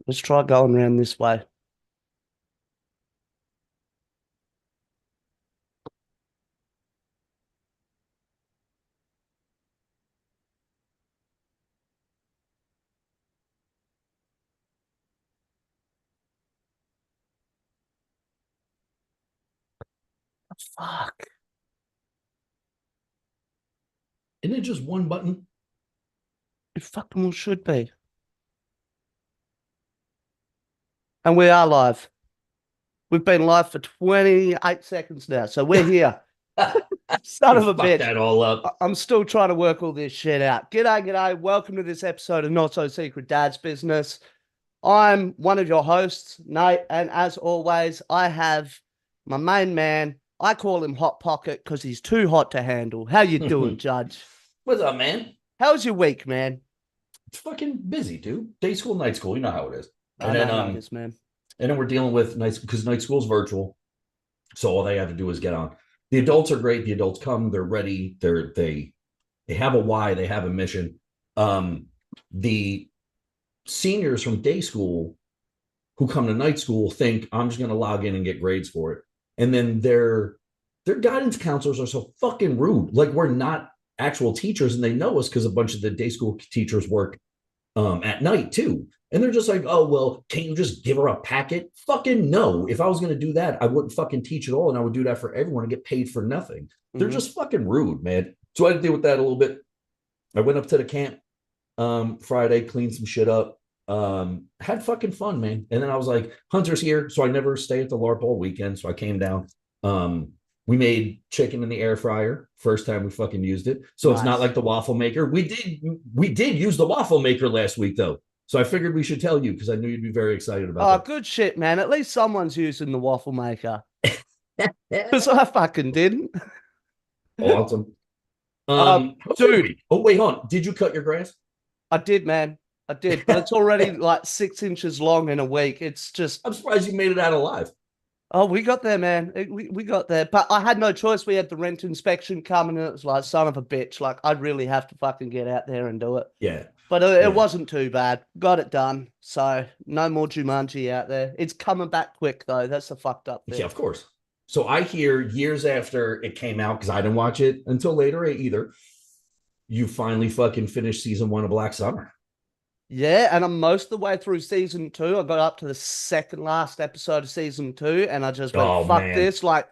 Let's try going around this way. Fuck. Isn't it just one button? It fucking well should be. And we are live. We've been live for 28 seconds now, so we're here. Son You of a fucked bitch. that all up. I'm still trying to work all this shit out. G'day, g'day. Welcome to this episode of Not So Secret Dad's Business. I'm one of your hosts, Nate, and as always, I have my main man. I call him Hot Pocket because he's too hot to handle. How you doing, Judge? What's up, man? How's your week, man? It's fucking busy, dude. Day school, night school. You know how it is. I And know then how it is, man. and then we're dealing with nights because night school's virtual. So all they have to do is get on. The adults are great. The adults come, they're ready, they have a why, they have a mission. The seniors from day school who come to night school think I'm just gonna log in and get grades for it. And then their guidance counselors are so fucking rude. Like we're not actual teachers, and they know us because a bunch of the day school teachers work at night too. And they're just like, oh, well, can't you just give her a packet? Fucking no. If I was going to do that, I wouldn't fucking teach at all. And I would do that for everyone and get paid for nothing. They're just fucking rude, man. So I had to deal with that a little bit. I went up to the camp Friday, cleaned some shit up, had fucking fun, man. And then I was like, Hunter's here. So I never stay at the LARP all weekend. So I came down. We made chicken in the air fryer. First time we fucking used it. So it's not Nice. like the waffle maker. We did use the waffle maker last week though. So I figured we should tell you because I knew you'd be very excited about Oh, that. good shit, man. At least someone's using the waffle maker. Yeah. Because I fucking didn't. Awesome. Uh, How's your dude, week? Oh, wait, hold on. Did you cut your grass? I did, man. I did, but it's already like 6 inches long in a week. It's just, I'm surprised you made it out alive. oh, we got there, man. We got there. But I had no choice. We had the rent inspection coming, and it was like, son of a bitch. Like, I'd really have to fucking get out there and do it. Yeah. But it Yeah. wasn't too bad. Got it done. So no more Jumanji out there. It's coming back quick though. That's the fucked up Yeah, bit. of course. So I hear years after it came out, because I didn't watch it until later either, you finally fucking finished season one of Black Summer. Yeah, and I'm most of the way through season two. I got up to the second last episode of season two, and I just went, Oh fuck man. this. Like,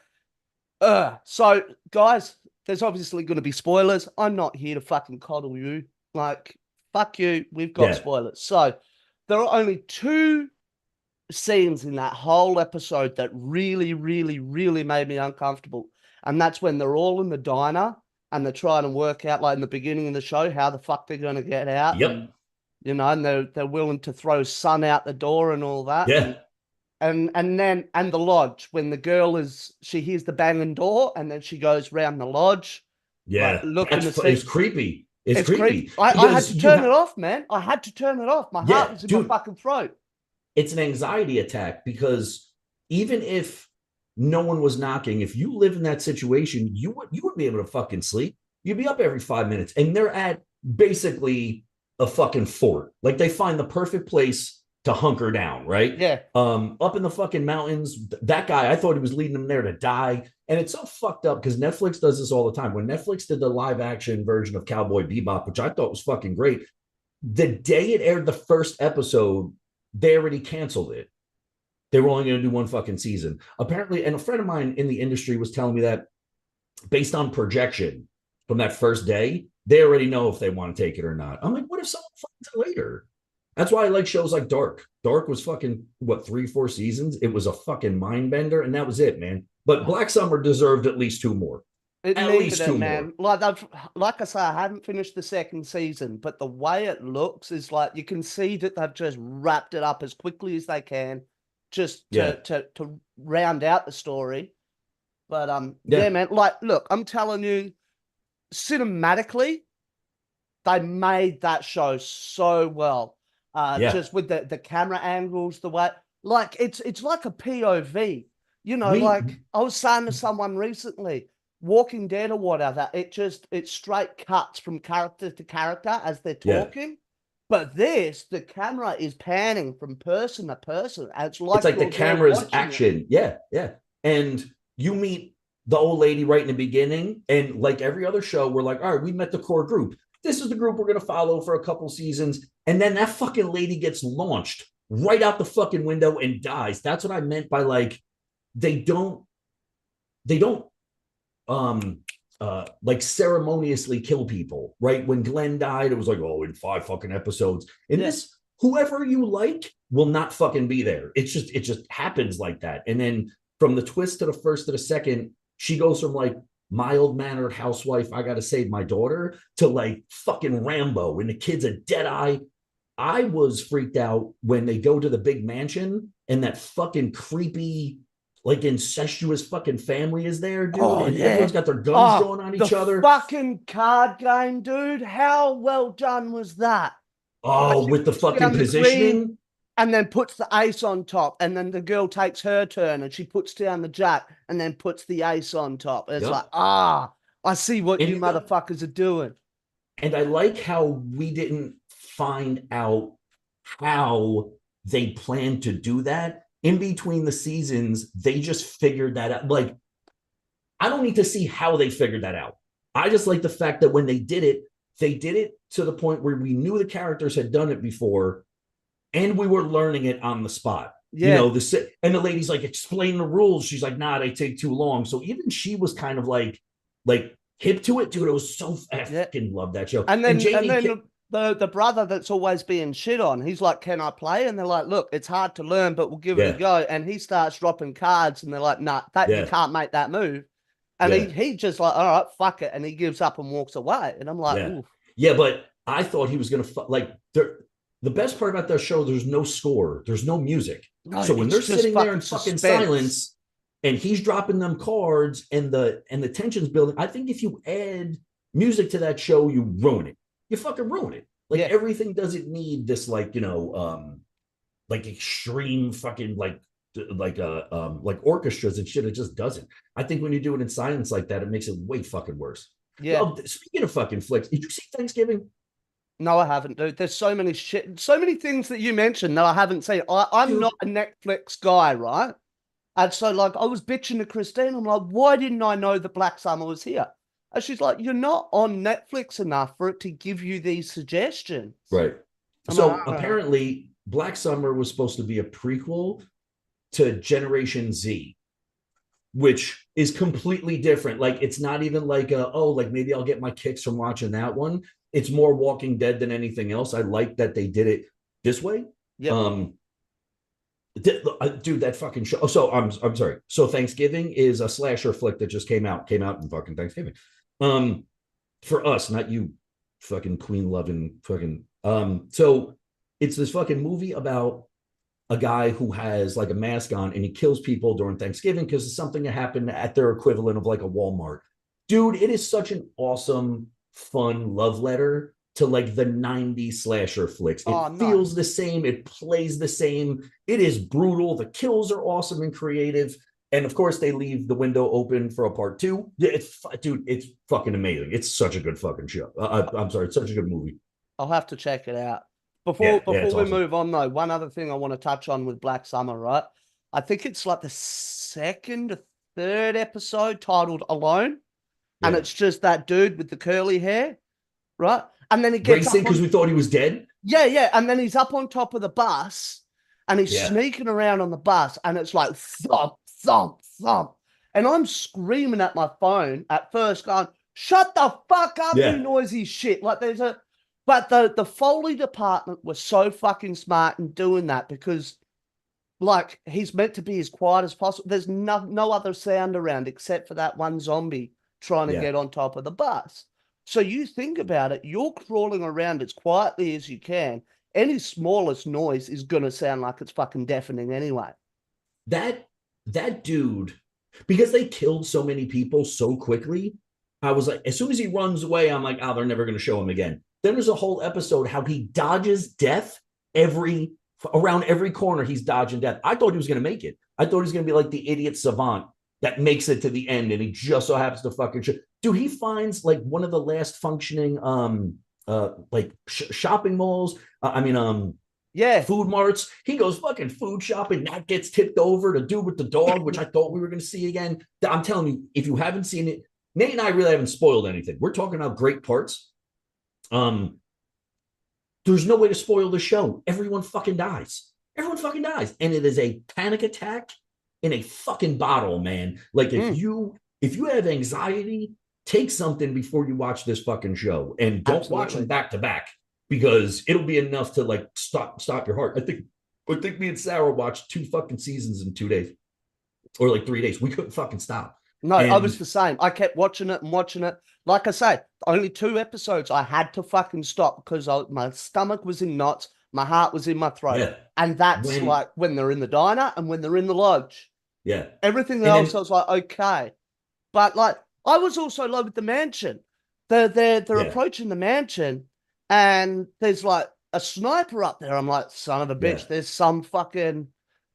So, guys, there's obviously going to be spoilers. I'm not here to fucking coddle you. Like, fuck you. We've got Yeah. spoilers. So, there are only two scenes in that whole episode that really, really, really made me uncomfortable. And that's when they're all in the diner and they're trying to work out, like in the beginning of the show, how the fuck they're going to get out. And, Yep. and they're willing to throw Sun out the door and all that. Yeah. And the lodge when the girl is she hears the banging door and then she goes round the lodge, like Yeah. looking to It's see. creepy. It's It's creepy. creepy I had because to you turn have, it off, man. I had to turn it off. My heart yeah, was in my dude, fucking throat. it's an anxiety attack because even if no one was knocking, if you live in that situation, you would be able to fucking sleep. You'd be up every 5 minutes, and they're at basically a fucking fort. Like they find the perfect place to hunker down, right? Yeah. Up in the fucking mountains. That guy, I thought he was leading them there to die. And it's so fucked up because Netflix does this all the time. When Netflix did the live action version of Cowboy Bebop, which I thought was fucking great, the day it aired the first episode, they already canceled it. They were only going to do one fucking season. Apparently, and a friend of mine in the industry was telling me that based on projection from that first day, they already know if they want to take it or not. I'm like, what if someone finds it later? That's why I like shows like Dark. Dark was fucking, what, 3, 4 seasons? It was a fucking mind bender, and that was it, man. But Black Summer deserved at least two more. It At needed least it, two more. man. Like I say, I haven't finished the second season, but the way it looks is like you can see that they've just wrapped it up as quickly as they can, just Yeah. to round out the story. But yeah, Yeah. man. Like, look, I'm telling you, cinematically, they made that show so well. Yeah. Just with the camera angles, the way, like it's like a POV. We, Like I was saying to someone recently, Walking Dead or whatever, it straight cuts from character to character as they're yeah. talking. But this, the camera is panning from person to person. And it's It's like like the you're there camera's watching it. action. Yeah, yeah. And you meet the old lady right in the beginning, and like every other show, we're like, all right, we met the core group. This is the group we're gonna follow for a couple seasons, and then that fucking lady gets launched right out the fucking window and dies. That's what I meant by like they don't they don't like ceremoniously kill people, right? When Glenn died, it was like, oh, in 5 fucking episodes. In Yeah. this, whoever you like will not fucking be there. It just happens like that. And then from the twist to the first to the second, she goes from like mild mannered housewife, I gotta save my daughter, to like fucking Rambo, and the kid's a dead eye. I was freaked out when they go to the big mansion and that fucking creepy, like incestuous fucking family is there, dude, Oh and yeah. everyone's got their guns Oh, drawn on the each other. fucking card game, dude. How well done was that? Like Oh, she with the puts fucking down the queen positioning. and then puts the ace on top, and then the girl takes her turn and she puts down the jack and then puts the ace on top. It's like, Yep. I see what And you you got, motherfuckers are doing. and I like how we didn't find out how they plan to do that in between the seasons. They just figured that out. Like, I don't need to see how they figured that out. I just like the fact that when they did it to the point where we knew the characters had done it before, and we were learning it on the spot. You Yeah, know, and the lady's like, explain the rules. She's like, nah, they take too long. So even she was kind of like hip to it, dude. It was so I yeah. fucking love that show. And And then and Jamie, then the brother that's always being shit on, he's like, "Can I play?" And they're like, "Look, it's hard to learn, but we'll give it a yeah, go." And he starts dropping cards, and they're like, "Nah, that you yeah, can't make that move." And yeah, he just like, "All right, fuck it," and he gives up and walks away. And I'm like, yeah, "Ooh, yeah. But I thought he was gonna like the best part about that show. There's no score. There's no music. no, So when it's they're just sitting there in fucking fucking suspense." silence, and he's dropping them cards, and the tension's building. I think if you add music to that show, you ruin it. You fucking ruin it. Like Yeah, everything doesn't need this, like, like extreme fucking like orchestras and shit. It just doesn't. I think when you do it in silence like that, it makes it way fucking worse. yeah. Well, speaking of fucking flicks, did you see Thanksgiving? No, I haven't, dude. There's so many shit, so many things that you mentioned that I haven't seen. I'm not Dude, a Netflix guy, right? And so, like, I was bitching to Christine. I'm like, why didn't I know that Black Summer was here? And she's like, you're not on Netflix enough for it to give you these suggestions. right. I'm like, So apparently Black Summer was supposed to be a prequel to Generation Z, which is completely different. Like it's not even like oh, like maybe I'll get my kicks from watching that one. It's more Walking Dead than anything else. I like that they did it this way. yep. Um, dude, that fucking show. Oh, so I'm sorry. So Thanksgiving is a slasher flick that just came out in fucking Thanksgiving. Um, for us, not you, fucking queen loving fucking. So it's this fucking movie about a guy who has like a mask on and he kills people during Thanksgiving because it's something that happened at their equivalent of like a Walmart. Dude, it is such an awesome, fun love letter to like the 90s slasher flicks. Oh, It feels the nice. same, it plays the same. It is brutal. The kills are awesome and creative. And of course, they leave the window open for a part two. Dude, it's fucking amazing. It's such a good fucking show. I'm sorry, it's such a good movie. I'll have to check it out. Yeah, yeah, Before it's we awesome. move on, though, one other thing I want to touch on with Black Summer, right? I think it's like the second or third episode titled Alone. And Yeah. it's just that dude with the curly hair, right? And then he gets Racing up because on we thought he was dead. Yeah, yeah. And then he's up on top of the bus and he's Yeah. sneaking around on the bus and it's like thump, thump, thump. And I'm screaming at my phone at first, going, shut the fuck up, you Yeah. noisy shit. Like there's a but the Foley department was so fucking smart in doing that because like he's meant to be as quiet as possible. There's no other sound around except for that one zombie trying to Yeah. get on top of the bus. So you think about it, you're crawling around as quietly as you can. Any smallest noise is gonna sound like it's fucking deafening anyway. That that dude, because they killed so many people so quickly, I was like, as soon as he runs away, I'm like, oh, they're never gonna show him again. Then there's a whole episode how he dodges death every around every corner. He's dodging death. I thought he was gonna make it. I thought he was gonna be like the idiot savant that makes it to the end, and he just so happens to fucking show. Dude, he finds like one of the last functioning like shopping malls. I mean, Yeah. food marts. He goes fucking food shopping. That gets tipped over to do with the dog, which I thought we were going to see again. I'm telling you, if you haven't seen it, Nate and I really haven't spoiled anything. We're talking about great parts. Um, there's no way to spoil the show. Everyone fucking dies. Everyone fucking dies, and it is a panic attack in a fucking bottle, man. Like if you have anxiety, take something before you watch this fucking show, and don't watch them Absolutely. back to back because it'll be enough to like stop your heart. I think me and Sarah watched 2 fucking seasons in 2 days or like 3 days. We couldn't fucking stop. No, I And was the same. I kept watching it and watching it. Like I say, only 2 episodes. I had to fucking stop because my stomach was in knots, my heart was in my throat, yeah, and that's when like when they're in the diner and when they're in the lodge. yeah, Everything and else, I then was like, okay. But like, I was also like with the mansion. They're yeah, approaching the mansion, and there's like a sniper up there. I'm like, son of a yeah, bitch. There's some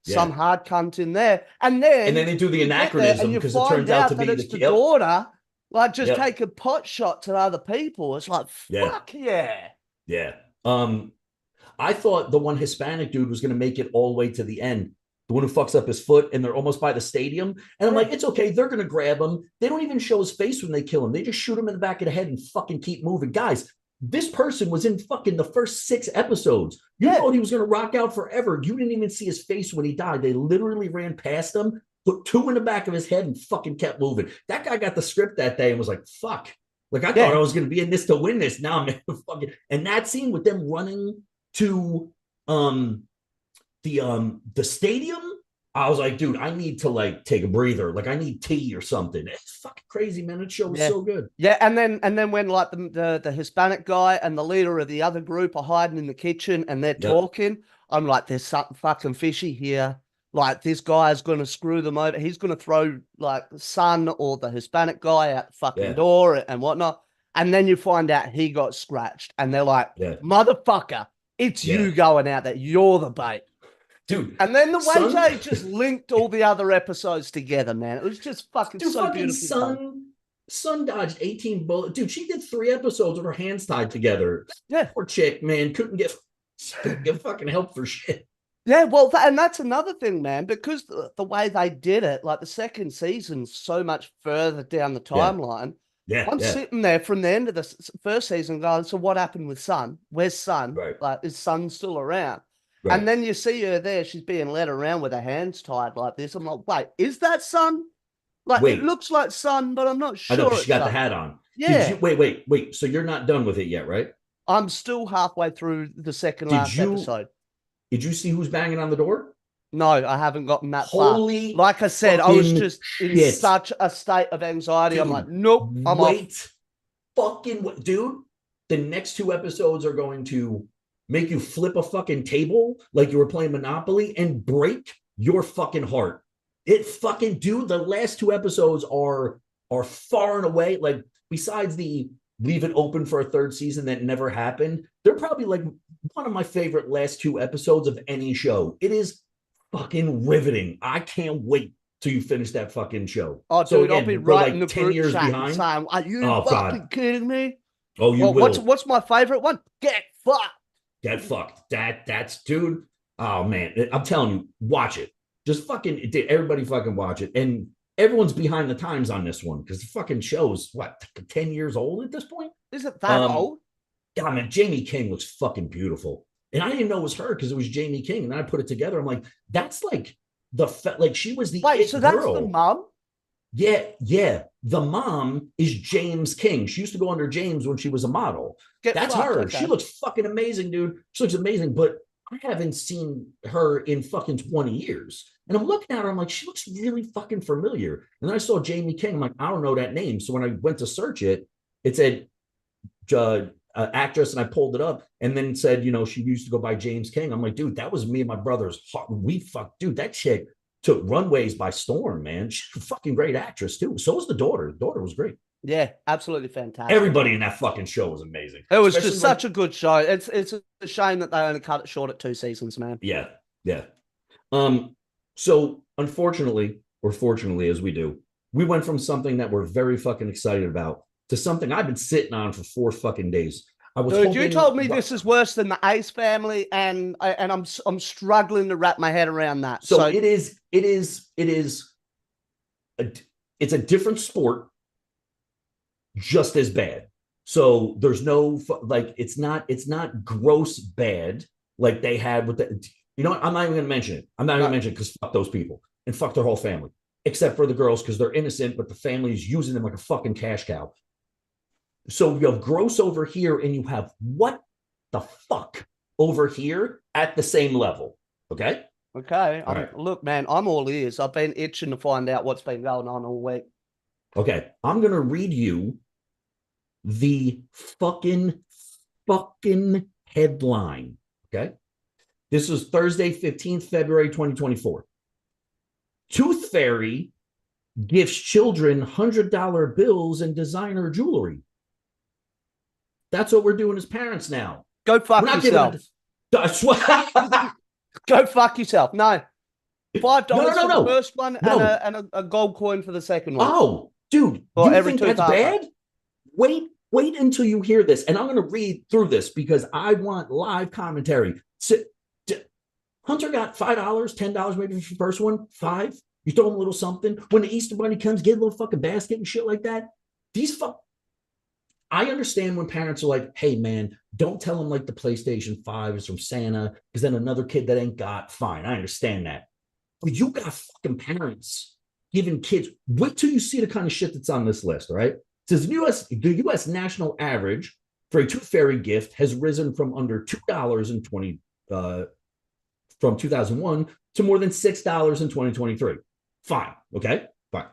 yeah. hard cunt in there. And And then then they do the you get there and anachronism you because it find turns out to out that be it's the the yep, daughter, like just yep, taking pot shots at other people. It's like, yeah, fuck yeah. yeah. I thought the one Hispanic dude was going to make it all the way to the end. The one who fucks up his foot and they're almost by the stadium. And I'm Yeah. like, it's okay. They're going to grab him. They don't even show his face when they kill him. They just shoot him in the back of the head and fucking keep moving. Guys, this person was in fucking the first 6 episodes. You Yeah. thought he was going to rock out forever. You didn't even see his face when he died. They literally ran past him, put 2 in the back of his head and fucking kept moving. That guy got the script that day and was like, fuck. Like, I thought Yeah. I was going to be in this to win this. Now I'm fucking. And that scene with them running to um the stadium, I was like, dude, I need to like take a breather. Like I need tea or something. It's fucking crazy, man. That show was Yeah. so good. Yeah, and then when like the Hispanic guy and the leader of the other group are hiding in the kitchen and they're Yep. talking, I'm like, there's something fucking fishy here. Like this guy's gonna screw them over. He's gonna throw like the son or the Hispanic guy out the fucking Yeah. door and whatnot. And then you find out he got scratched, and they're like, Yeah. motherfucker, it's Yeah. you going out there. You're the bait. Dude, And then the way son, Jay just linked all the other episodes together, man. It was just fucking dude, so fucking beautifully done. son dodged 18 bullets. Dude, she did 3 episodes with her hands tied together. Yeah. Poor chick, man, couldn't get fucking help for shit. Yeah, well, and that's another thing, man, because the way they did it, like the second season's so much further down the Yeah. timeline. Yeah. I'm Yeah. sitting there from the end of the first season going, so what happened with Sun? Where's Sun? Right. Like, is Sun still around? And Right. then you see her there, she's being led around with her hands tied like this. I'm like, wait, is that Sun? Like, it Wait. looks like Sun, but I'm not I know sure because she it's got the Sun. hat on. Did you Yeah, wait? So you're not done with it yet, right? I'm still halfway through the second Did last you episode. did you see who's banging on the door? No, I haven't gotten that far. Holy Like I said, I was fucking just in shit. such a state of anxiety. I'm like, Dude, nope, I'm off. wait. Dude, the next 2 episodes are going to make you flip a fucking table like you were playing Monopoly and break your fucking heart. It fucking, dude, the last 2 episodes are far and away, like, besides the leave it open for a third season that never happened, they're probably like one of my favorite last 2 episodes of any show. It is fucking riveting. I can't wait till you finish that fucking show. Oh, So dude, I'll be again, we're writing like the 10 group years chat and behind. saying, are you Oh God. fucking kidding me? Oh, you Well, what's will. what's my favorite one? Get fucked. Get fucked. That's dude. Oh man. I'm telling you, watch it. Just fucking everybody fucking watch it. And everyone's behind the times on this one because the fucking show's what 10 years old at this point. Is it that Um, old? God, man, Jamie King looks fucking beautiful. And I didn't know it was her because it was Jamie King. And then I put it together. I'm like, that's like like she was the Wait, it so that's the girl. mum? Yeah, yeah. The mom is James King. She used to go under James when she was a model. Get That's fucked. her. She Okay. looks fucking amazing, dude. She looks amazing, but I haven't seen her in fucking 20 years. And I'm looking at her, I'm like, she looks really fucking familiar. And then I saw Jamie King. I'm like, I don't know that name. So when I went to search it, it said actress, and I pulled it up, and then it said, she used to go by James King. I'm like, dude, that was me and my brother's heart. We fucked, dude. That chick took runways by storm, man. She's a fucking great actress too. So was the daughter. The daughter was great. Yeah, absolutely fantastic. Everybody in that fucking show was amazing. It was Especially just such a good show. It's a shame that they only cut it short at 2 seasons, man. yeah, yeah. So unfortunately, or fortunately, as we do, we went from something that we're very fucking excited about to something I've been sitting on for 4 fucking days. I was Dude, you hoping. told me this is worse than the Ace family, and I'm struggling to wrap my head around that. So So it is. It is. It is. It's a different sport, just as bad. So there's no like. It's not gross bad like they had with the. You know what? I'm not even going to mention it. I'm not even going to mention it because fuck those people and fuck their whole family, except for the girls because they're innocent, but the family is using them like a fucking cash cow. So you have gross over here, and you have what the fuck over here at the same level. Okay. okay, All right. look, man, I'm all ears. I've been itching to find out what's been going on all week. Okay. I'm gonna read you the fucking headline. Okay. This is Thursday, 15th February 2024. Tooth Fairy gives children $100 bills and designer jewelry. That's what we're doing as parents now. Go We're fuck not giving yourself. it. I swear. Go fuck yourself. No, $5 No, no, no, for the no. first one and No. a gold coin for the second one. Oh, dude, For you every think tooth that's after. bad? Wait until you hear this. And I'm going to read through this because I want live commentary. So, Hunter got $5, $10 maybe for the first one, five. You throw him a little something. When the Easter Bunny comes, get a little fucking basket and shit like that. These fuck. I understand when parents are like, hey, man, don't tell them like the PlayStation 5 is from Santa because then another kid that ain't got, fine. I understand that. But you got fucking parents giving kids, wait till you see the kind of shit that's on this list, all right? It says the US national average for a tooth fairy gift has risen from under $2 in from 2001 to more than $6 in 2023. Fine, okay? Fine.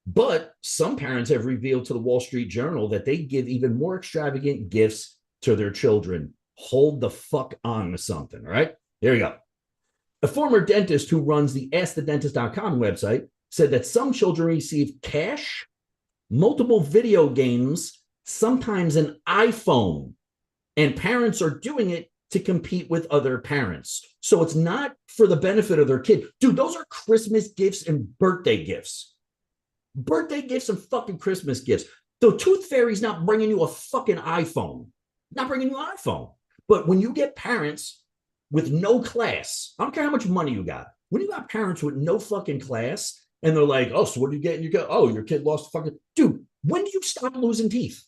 But some parents have revealed to the Wall Street Journal that they give even more extravagant gifts to their children. Hold the fuck on to something, all right? Here you go. A former dentist who runs the AskTheDentist.com website said that some children receive cash, multiple video games, sometimes an iPhone, and parents are doing it to compete with other parents. So it's not for the benefit of their kid. Dude, those are Christmas gifts and birthday gifts. Birthday gifts and fucking Christmas gifts. The Tooth Fairy's not bringing you a fucking iPhone. Not bringing you an iPhone. But when you get parents with no class, I don't care how much money you got. When you got parents with no fucking class and they're like, oh, so what do you get? And you go, oh, your kid lost fucking. Dude, when do you stop losing teeth?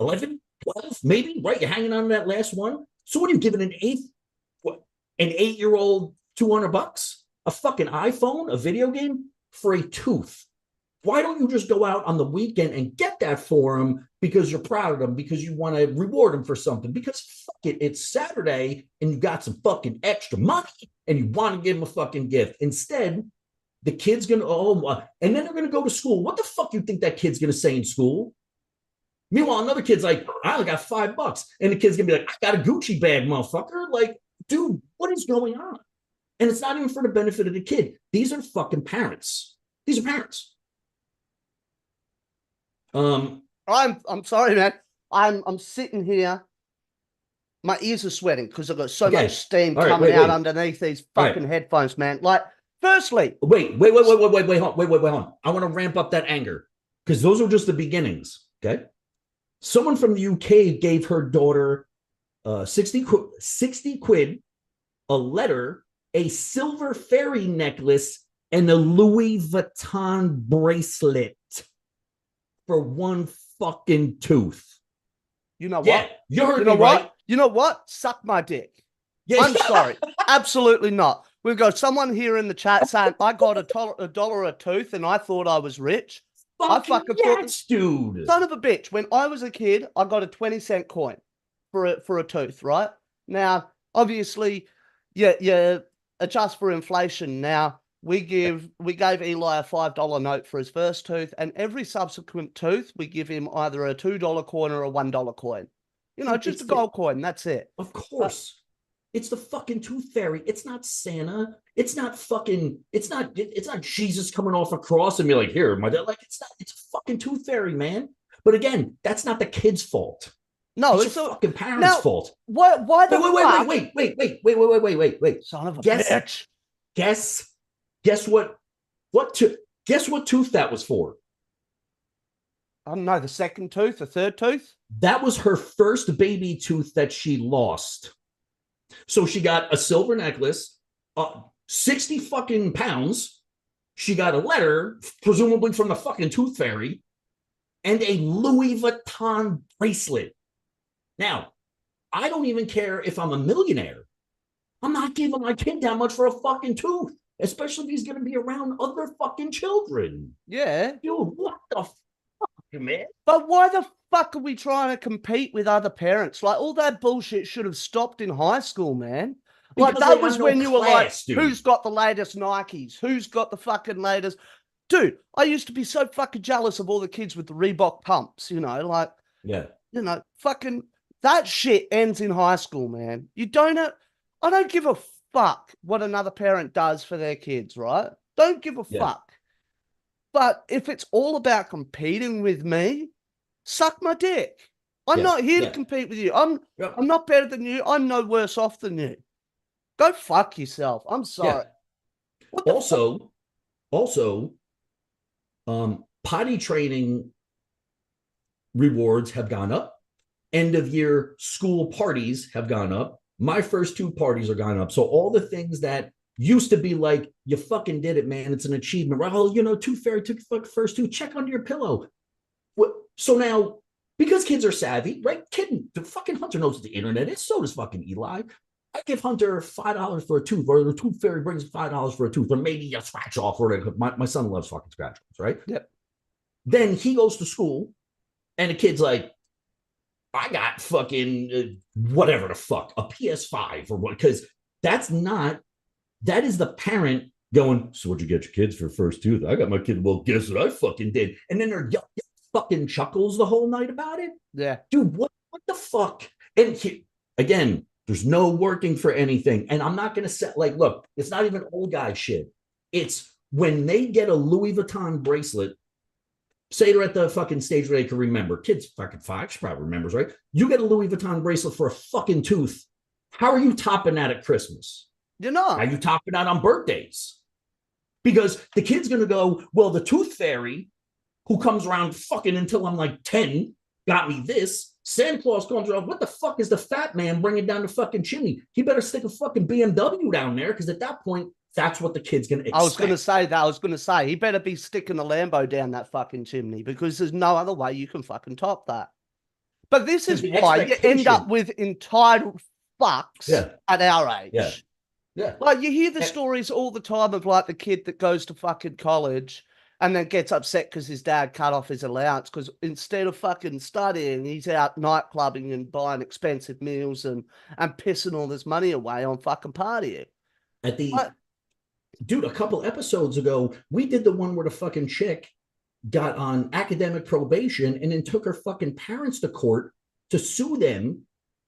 11, 12, maybe, right? You're hanging on to that last one. So what are you giving an an 8-year-old $200? A fucking iPhone, a video game for a tooth? Why don't you just go out on the weekend and get that for them because you're proud of them, because you want to reward them for something? Because fuck it, it's Saturday and you got some fucking extra money and you want to give them a fucking gift. Instead, the kid's going to, and then they're going to go to school. What the fuck you think that kid's going to say in school? Meanwhile, another kid's like, I only got $5. And the kid's going to be like, I got a Gucci bag, motherfucker. Like, dude, what is going on? And it's not even for the benefit of the kid. These are fucking parents. These are parents. I'm sorry, man. I'm sitting here. My ears are sweating because I've got so much steam coming out underneath these fucking headphones, man. Like, firstly, wait, hold on. I want to ramp up that anger because those are just the beginnings. Okay. Someone from the UK gave her daughter 60 quid, a letter, a silver fairy necklace, and a Louis Vuitton bracelet for one fucking tooth. You know yeah, what? You heard you know me what? right. You know what? Suck my dick. Yeah. I'm sorry. Absolutely not. We've got someone here in the chat saying, I got a dollar a tooth and I thought I was rich. I fucking yes, dude. Son of a bitch. When I was a kid, I got a 20-cent coin for a tooth, right? Now, obviously, yeah, adjust for inflation. Now, we gave Eli a $5 note for his first tooth, and every subsequent tooth, we give him either a $2 coin or a $1 coin. You know, just a gold coin. That's it. Of course. It's the fucking Tooth Fairy. It's not Santa. It's not Jesus coming off a cross and be like, here, my dad. Like, it's a fucking Tooth Fairy, man. But again, that's not the kid's fault. No, it's your fucking parents' fault. Why the fuck? Wait. Son of a bitch. Guess what tooth that was for? I don't know, the second tooth, the third tooth? That was her first baby tooth that she lost. So she got a silver necklace, 60 fucking pounds. She got a letter, presumably from the fucking tooth fairy, and a Louis Vuitton bracelet. Now, I don't even care if I'm a millionaire. I'm not giving my kid that much for a fucking tooth, especially if he's going to be around other fucking children. Yeah. Dude, what the fuck, man? But why the fuck are we trying to compete with other parents? Like, all that bullshit should have stopped in high school, man. Like, Because that they was have no when you were like, class, dude. who's got the latest Nikes? Who's got the fucking latest? Dude, I used to be so fucking jealous of all the kids with the Reebok pumps, like, Yeah. fucking that shit ends in high school, man. You don't have, I don't give a fuck what another parent does for their kids, right? Don't give a Yeah. fuck. But if it's all about competing with me, suck my dick. I'm not here to compete with you. I'm not better than you. I'm no worse off than you. Go fuck yourself. I'm sorry. Yeah. Also, potty training rewards have gone up. End of year school parties have gone up. My first two parties are gone up. So all the things that used to be like, you fucking did it, man. It's an achievement. Right? Oh, Tooth Fairy took the first two. Check under your pillow. So now, because kids are savvy, right? The fucking Hunter knows the internet is. So does fucking Eli. I give Hunter $5 for a tooth, or the Tooth Fairy brings $5 for a tooth, or maybe a scratch off. Or my son loves fucking scratch offs, right? Yep. Then he goes to school, and the kid's like, I got fucking whatever the fuck, a PS5 or what, because that is the parent going, so what'd you get your kids for first tooth? I got my kid, well, guess what I fucking did. And then they're fucking chuckles the whole night about it. Yeah. Dude, what the fuck? And again, there's no working for anything. And I'm not going to say, like, look, it's not even old guy shit. It's when they get a Louis Vuitton bracelet, say they're at the fucking stage where they can remember. Kids fucking 5, she probably remembers, right? You get a Louis Vuitton bracelet for a fucking tooth. How are you topping that at Christmas? You're not. How are you topping that on birthdays? Because the kid's going to go, well, the tooth fairy who comes around fucking until I'm like 10 got me this. Santa Claus comes around. What the fuck is the fat man bringing down the fucking chimney? He better stick a fucking BMW down there, because at that point, that's what the kid's going to expect. I was going to say that. I was going to say, he better be sticking a Lambo down that fucking chimney, because there's no other way you can fucking top that. But this is why you end up with entitled fucks at our age. Yeah. Yeah. Like, you hear the stories all the time of like the kid that goes to fucking college and then gets upset because his dad cut off his allowance, because instead of fucking studying, he's out night clubbing and buying expensive meals and pissing all this money away on fucking partying. Dude, a couple episodes ago, we did the one where the fucking chick got on academic probation and then took her fucking parents to court to sue them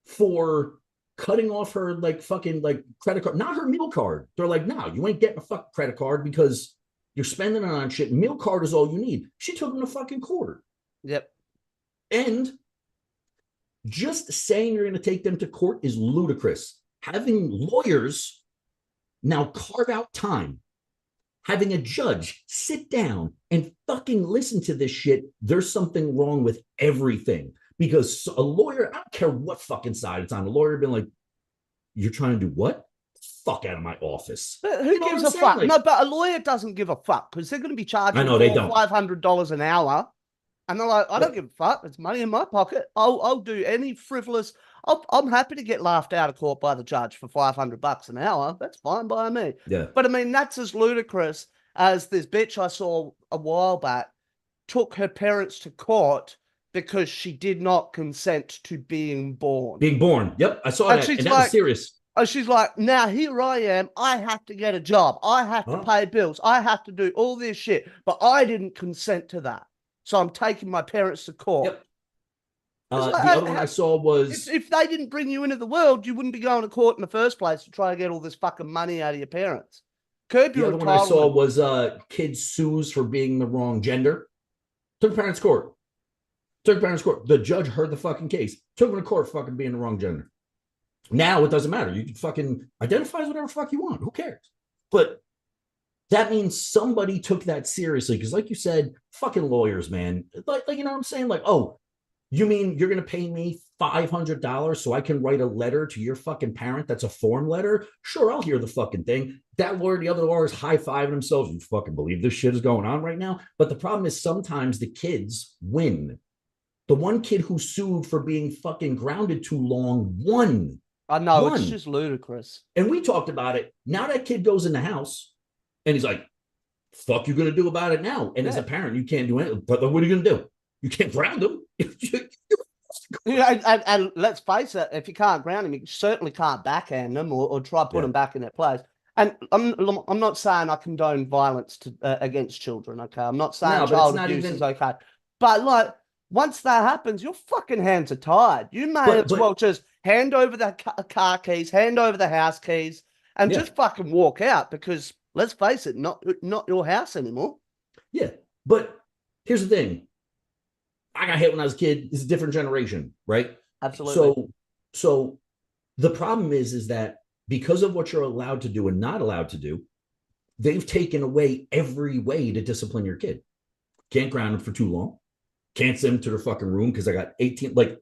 for cutting off her fucking credit card, not her meal card. They're like, no, you ain't getting a fucking credit card because you're spending it on shit. Meal card is all you need. She took them to fucking court. Yep. And just saying you're going to take them to court is ludicrous. Having lawyers now carve out time, having a judge sit down and fucking listen to this shit, there's something wrong with everything. Because a lawyer, I don't care what fucking side it's on, a lawyer been like, you're trying to do what? Fuck out of my office. But who gives a fuck? No, but a lawyer doesn't give a fuck, because they're going to be charging $500 an hour. And they're like, I don't give a fuck. It's money in my pocket. I'll do any frivolous. I'm happy to get laughed out of court by the judge for $500 an hour. That's fine by me. Yeah. But I mean, that's as ludicrous as this bitch I saw a while back took her parents to court because she did not consent to being born. Being born. Yep. I saw that. And that was serious. She's like, now here I am. I have to get a job. I have to pay bills. I have to do all this shit. But I didn't consent to that. So I'm taking my parents to court. Yep. The other one I saw was... If they didn't bring you into the world, you wouldn't be going to court in the first place to try to get all this fucking money out of your parents. Curb your entitlement. The other one I saw was kids sues for being the wrong gender. Took parents to court. The judge heard the fucking case. Took them to court for fucking being the wrong gender. Now it doesn't matter. You can fucking identify as whatever fuck you want. Who cares? But that means somebody took that seriously. Because like you said, fucking lawyers, man. Like you know what I'm saying? Like, oh, You mean you're going to pay me $500 so I can write a letter to your fucking parent that's a form letter? Sure, I'll hear the fucking thing. That lawyer, the other lawyer is high-fiving themselves. You fucking believe this shit is going on right now? But the problem is sometimes the kids win. The one kid who sued for being fucking grounded too long won. I know, it's Won. just ludicrous. And we talked about it. Now that kid goes in the house and he's like, fuck you going to do about it now? And as a parent, you can't do anything. But what are you going to do? You can't ground him. Yeah, and let's face it, if you can't ground him, you certainly can't backhand them or try to put them back in their place. And I'm not saying I condone violence against children, okay? I'm not saying child abuse is okay. But like, once that happens, your fucking hands are tied. You may as well just hand over the car keys, hand over the house keys, and just fucking walk out because, let's face it, not your house anymore. Yeah, but here's the thing. I got hit when I was a kid. It's a different generation, right? Absolutely. So the problem is that because of what you're allowed to do and not allowed to do, they've taken away every way to discipline your kid. Can't ground them for too long. Can't send them to their fucking room because I got 18. Like,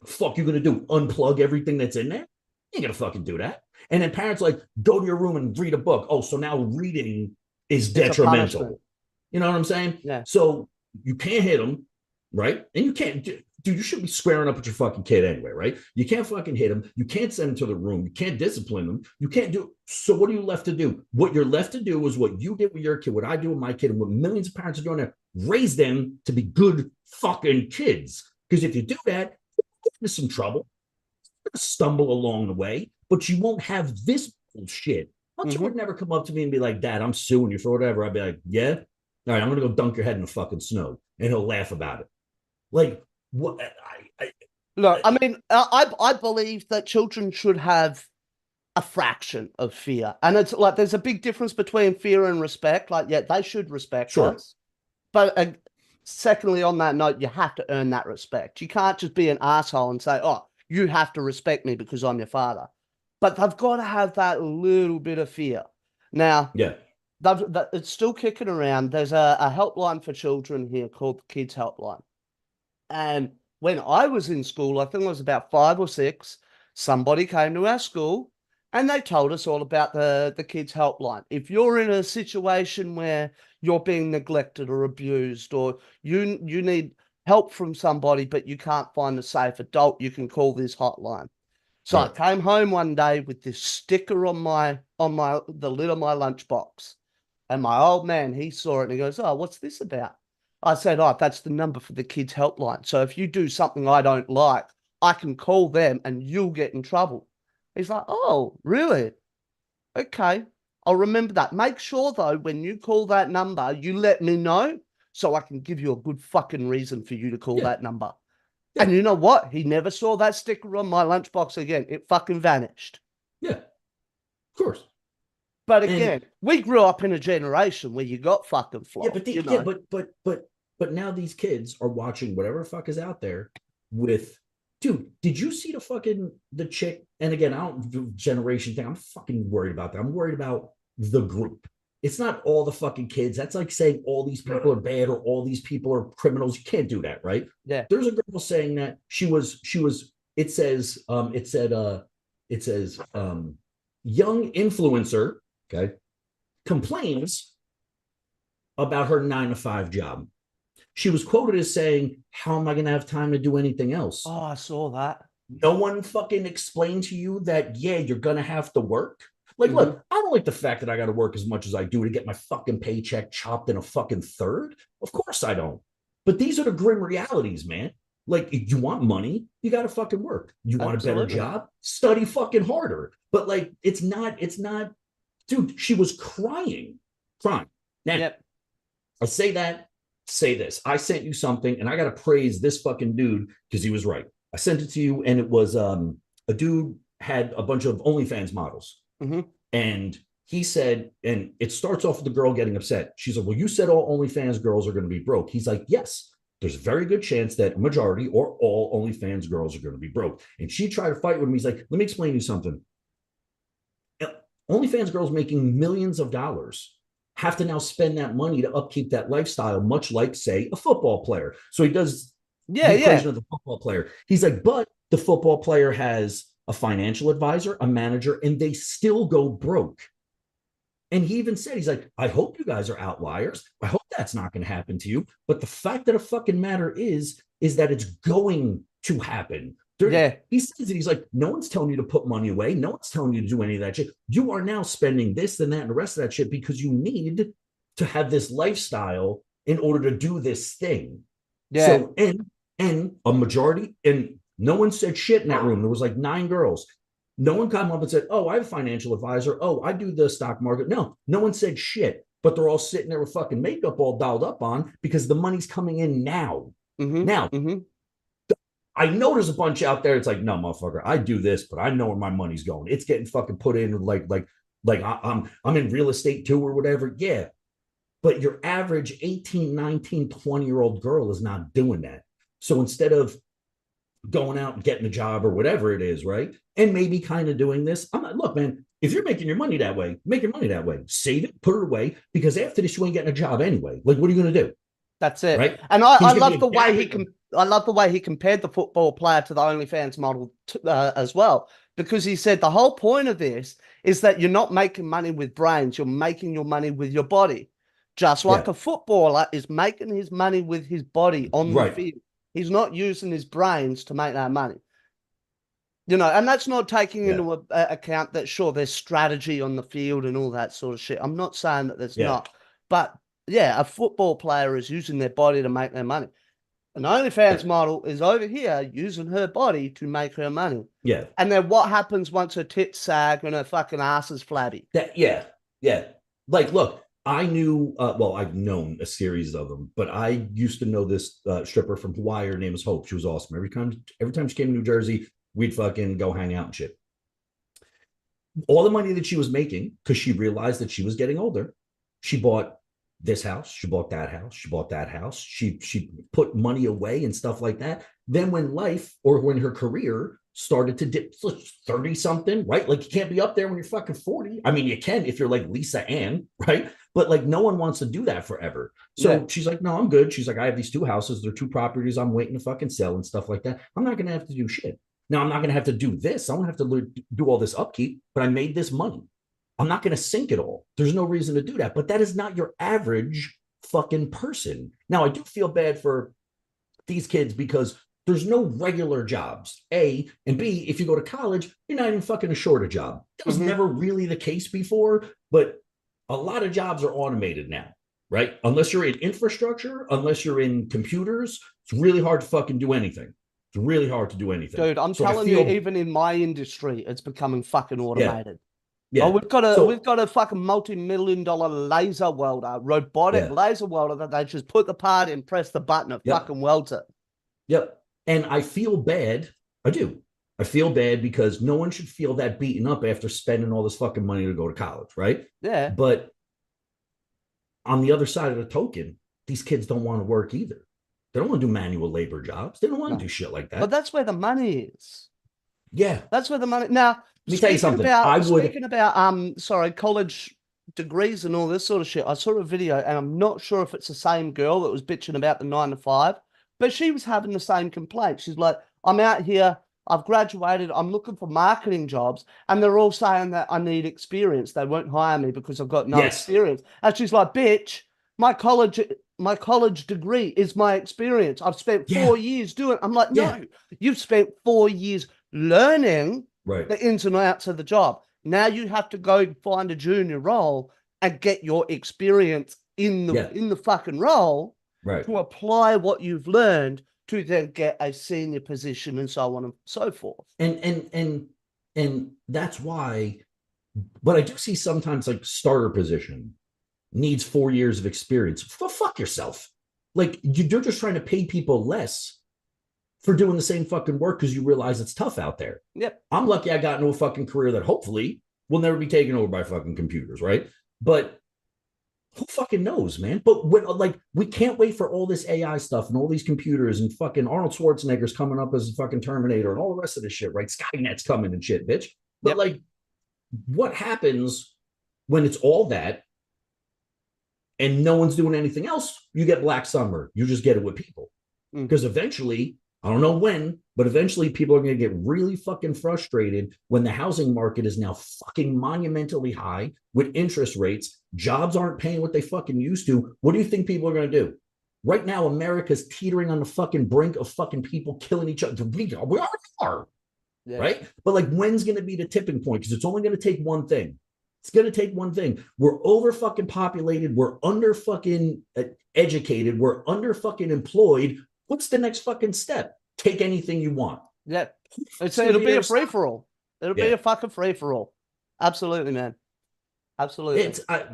fuck you gonna do? Unplug everything that's in there? You ain't gonna fucking do that. And then parents like, go to your room and read a book. Oh, so now reading is detrimental. You know what I'm saying? Yeah. So you can't hit them. Right? And you can't, dude, you should be squaring up with your fucking kid anyway, right? You can't fucking hit him. You can't send him to the room. You can't discipline them. You can't do. So what are you left to do? What you're left to do is what you did with your kid, what I do with my kid, and what millions of parents are doing there. Raise them to be good fucking kids. Because if you do that, there's some trouble. You're gonna stumble along the way, but you won't have this bullshit. You would never come up to me and be like, Dad, I'm suing you for whatever. I'd be like, yeah? All right, I'm going to go dunk your head in the fucking snow. And he'll laugh about it. Like, what? Look, I mean, I believe that children should have a fraction of fear. And it's like there's a big difference between fear and respect. Like, yeah, they should respect us. But secondly, on that note, you have to earn that respect. You can't just be an asshole and say, oh, you have to respect me because I'm your father. But they've got to have that little bit of fear. Now, it's still kicking around. There's a helpline for children here called the Kids Helpline. And when I was in school, I think I was about 5 or 6, somebody came to our school and they told us all about the Kids Helpline. If you're in a situation where you're being neglected or abused, or you need help from somebody, but you can't find a safe adult, you can call this hotline. So I came home one day with this sticker on the lid of my lunchbox. And my old man, he saw it and he goes, oh, what's this about? I said, oh, that's the number for the kids' helpline. So if you do something I don't like, I can call them and you'll get in trouble. He's like, oh, really? Okay, I'll remember that. Make sure, though, when you call that number, you let me know so I can give you a good fucking reason for you to call that number. Yeah. And you know what? He never saw that sticker on my lunchbox again. It fucking vanished. Yeah, of course. But again, we grew up in a generation where you got fucking flogged. But now these kids are watching whatever fuck is out there with, dude, did you see the chick? And again, I don't do generation thing. I'm fucking worried about that. I'm worried about the group. It's not all the fucking kids. That's like saying all these people are bad or all these people are criminals. You can't do that, right? Yeah. There's a girl saying that it says young influencer, okay, complains about her 9-to-5 job. She was quoted as saying, how am I going to have time to do anything else? Oh, I saw that. No one fucking explained to you that, yeah, you're going to have to work. Like, look, I don't like the fact that I got to work as much as I do to get my fucking paycheck chopped in a fucking third. Of course I don't. But these are the grim realities, man. Like, if you want money, you got to fucking work. You want a better job? Study fucking harder. But like, it's not, dude, she was crying. Now, I say this. I sent you something and I got to praise this fucking dude because he was right. I sent it to you and it was a dude had a bunch of OnlyFans models. And he said, and it starts off with the girl getting upset. She's like, well, you said all OnlyFans girls are going to be broke. He's like, yes, there's a very good chance that a majority or all OnlyFans girls are going to be broke. And she tried to fight with him. He's like, let me explain to you something. OnlyFans girls making millions of dollars have to now spend that money to upkeep that lifestyle, much like, say, a football player. So he does Yeah, the yeah, equation of the football player. He's like, but the football player has a financial advisor, a manager, and they still go broke. And he even said, he's like, I hope you guys are outliers. I hope that's not going to happen to you. But the fact of the fucking matter is that it's going to happen. yeah, He says it. He's like, no one's telling you to put money away. No one's telling you to do any of that shit. You are now spending this and that and the rest of that shit because you need to have this lifestyle in order to do this thing. yeah. So, and a majority, and no one said shit in that room. There was like 9 girls. No one came up and said, oh, I have a financial advisor. Oh, I do the stock market. No one said shit, but they're all sitting there with fucking makeup all dialed up on because the money's coming in now. Mm-hmm. Now, Mm-hmm. I know there's a bunch out there. It's like, no, motherfucker, I do this, but I know where my money's going. It's getting fucking put in I'm in real estate too or whatever. Yeah. But your average 18, 19, 20-year-old girl is not doing that. So instead of going out and getting a job or whatever it is, right? And maybe kind of doing this. I'm not, look, man, if you're making your money that way, make your money that way. Save it, put it away, because after this, you ain't getting a job anyway. Like, what are you going to do? That's it. Right? And I He's going to love be the way adapting. I love the way he compared the football player to the OnlyFans model as well, because he said the whole point of this is that you're not making money with brains, you're making your money with your body. Just like Yeah. a footballer is making his money with his body on the Right. field. He's not using his brains to make that money. And that's not taking Yeah. into account that, sure, there's strategy on the field and all that sort of shit. I'm not saying that there's Yeah. not. But yeah, a football player is using their body to make their money. An OnlyFans Yeah. model is over here using her body to make her money. Yeah. And then what happens once her tits sag and her fucking ass is flabby? Yeah. Yeah. Like, look, I knew, well, I've known a series of them, but I used to know this stripper from Hawaii. Her name is Hope. She was awesome. Every time she came to New Jersey, we'd fucking go hang out and shit. All the money that she was making, because she realized that she was getting older, she bought this house, she bought that house, she bought that house, she put money away and stuff like that. Then when life or when her career started to dip 30 something, right? Like, you can't be up there when you're fucking 40. I mean, you can if you're like Lisa Ann, right? But like, no one wants to do that forever. Yeah, So she's like, no, I'm good. She's like, I have these 2 houses, they're 2 properties I'm waiting to fucking sell and stuff like that. I'm not gonna have to do shit. Now, I'm not going to have to do this. I don't have to do all this upkeep, but I made this money. I'm not going to sink it all. There's no reason to do that. But that is not your average fucking person. Now, I do feel bad for these kids because there's no regular jobs, A, and B, if you go to college, you're not even fucking assured a job. That was mm-hmm. never really the case before, but a lot of jobs are automated now, right? Unless you're in infrastructure, unless you're in computers, it's really hard to fucking do anything. It's really hard to do anything. Dude, I'm So I telling you, feel, even in my industry, it's becoming fucking yeah, automated. Oh, yeah. we've got a fucking multi-million-dollar laser welder, robotic Yeah, laser welder that they just put the part in, press the button, it yep, fucking welds it. yep. And I feel bad. I do. I feel bad because no one should feel that beaten up after spending all this fucking money to go to college, right? Yeah, But on the other side of the token, these kids don't want to work either. They don't want to do manual labor jobs. They don't want to no. do shit like But that. that's where the money is. Yeah. That's where the money. Now, Let me tell you something. speaking about sorry, college degrees and all this sort of shit. I saw a video, and I'm not sure if it's the same girl that was bitching about the 9 to 5, but she was having the same complaint. She's like, I'm out here, I've graduated, I'm looking for marketing jobs, and they're all saying that I need experience. They won't hire me because I've got no Yes. experience. And she's like, bitch, my college my college degree is my experience. I've spent Yeah. 4 years doing it. I'm like, Yeah. no, you've spent 4 years learning Right. the ins and outs of the job. Now you have to go find a junior role and get your experience in the Yeah. in the fucking role Right. to apply what you've learned to then get a senior position and so on and so forth. And that's why, but I do see sometimes like starter position needs 4 years of experience. Fuck yourself. Like, you're just trying to pay people less for doing the same fucking work because you realize it's tough out there. Yep. I'm lucky I got into a fucking career that hopefully will never be taken over by fucking computers, right? But who fucking knows, man? But when, like, we can't wait for all this AI stuff and all these computers and fucking Arnold Schwarzenegger's coming up as a fucking Terminator and all the rest of this shit, right? Skynet's coming and shit, bitch. But Yep. like, what happens when it's all that and no one's doing anything else? You get Black Summer. You just get it with people. Because eventually, I don't know when, but eventually people are going to get really fucking frustrated when the housing market is now fucking monumentally high with interest rates. Jobs aren't paying what they fucking used to. What do you think people are going to do? Right now, America's teetering on the fucking brink of fucking people killing each other. We already are, Yeah. right? But like, when's going to be the tipping point? Because it's only going to take one thing. It's going to take one thing. We're over fucking populated. We're under fucking educated. We're under fucking employed. What's the next fucking step? Take anything you want. Yeah. It'll be a free for all. It'll be Yeah. a fucking free for all. Absolutely, man. Absolutely. I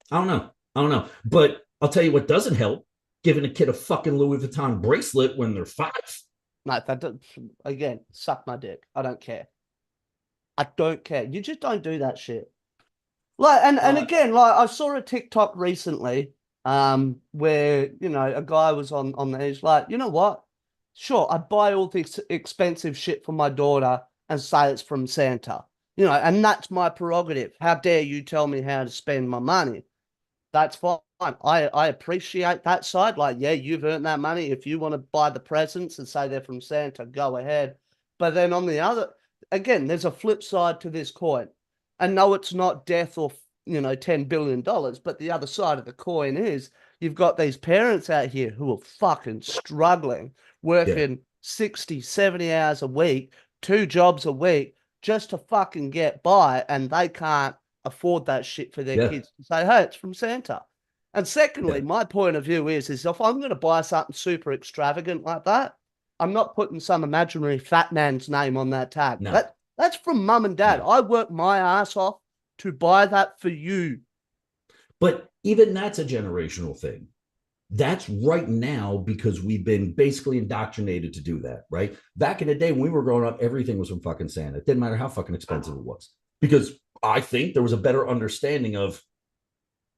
don't know. I don't know. But I'll tell you what doesn't help: giving a kid a fucking Louis Vuitton bracelet when they're 5. No, that does, again, suck my dick. I don't care. I don't care. You just don't do that shit. Like, and again, like I saw a TikTok recently, where a guy was on there. He's like, you know what? Sure, I buy all this expensive shit for my daughter and say it's from Santa. And that's my prerogative. How dare you tell me how to spend my money? That's fine. I appreciate that side. Like, yeah, you've earned that money. If you want to buy the presents and say they're from Santa, go ahead. But then on the other, again, there's a flip side to this coin. And no, it's not death or, $10 billion, but the other side of the coin is you've got these parents out here who are fucking struggling, Yeah. working 60, 70 hours a week, 2 jobs a week just to fucking get by, and they can't afford that shit for their Yeah. kids to say, hey, it's from Santa. And Yeah. secondly, my point of view is if I'm going to buy something super extravagant like that, I'm not putting some imaginary fat man's name on that tag. No. That's from mum and dad. No. I work my ass off to buy that for you. But even that's a generational thing. That's right now because we've been basically indoctrinated to do that, right? Back in the day when we were growing up, everything was from fucking Santa. It didn't matter how fucking expensive it was. Because I think there was a better understanding of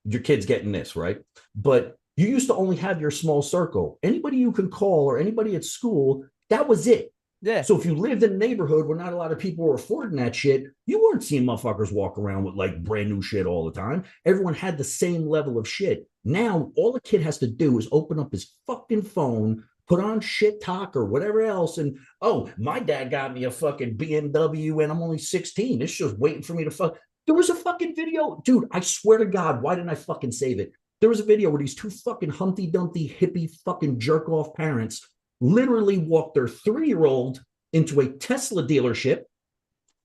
your kids getting this, right? But you used to only have your small circle. Anybody you can call or anybody at school, that was it. Yeah. So if you lived in a neighborhood where not a lot of people were affording that shit, you weren't seeing motherfuckers walk around with like brand new shit all the time. Everyone had the same level of shit. Now all a kid has to do is open up his fucking phone, put on shit talk or whatever else, and oh, my dad got me a fucking BMW and I'm only 16. It's just waiting for me to fuck. There was a fucking video, dude. I swear to God, why didn't I fucking save it? There was a video where these 2 fucking Humpty Dumpty hippie fucking jerk off parents literally walked their 3-year-old into a Tesla dealership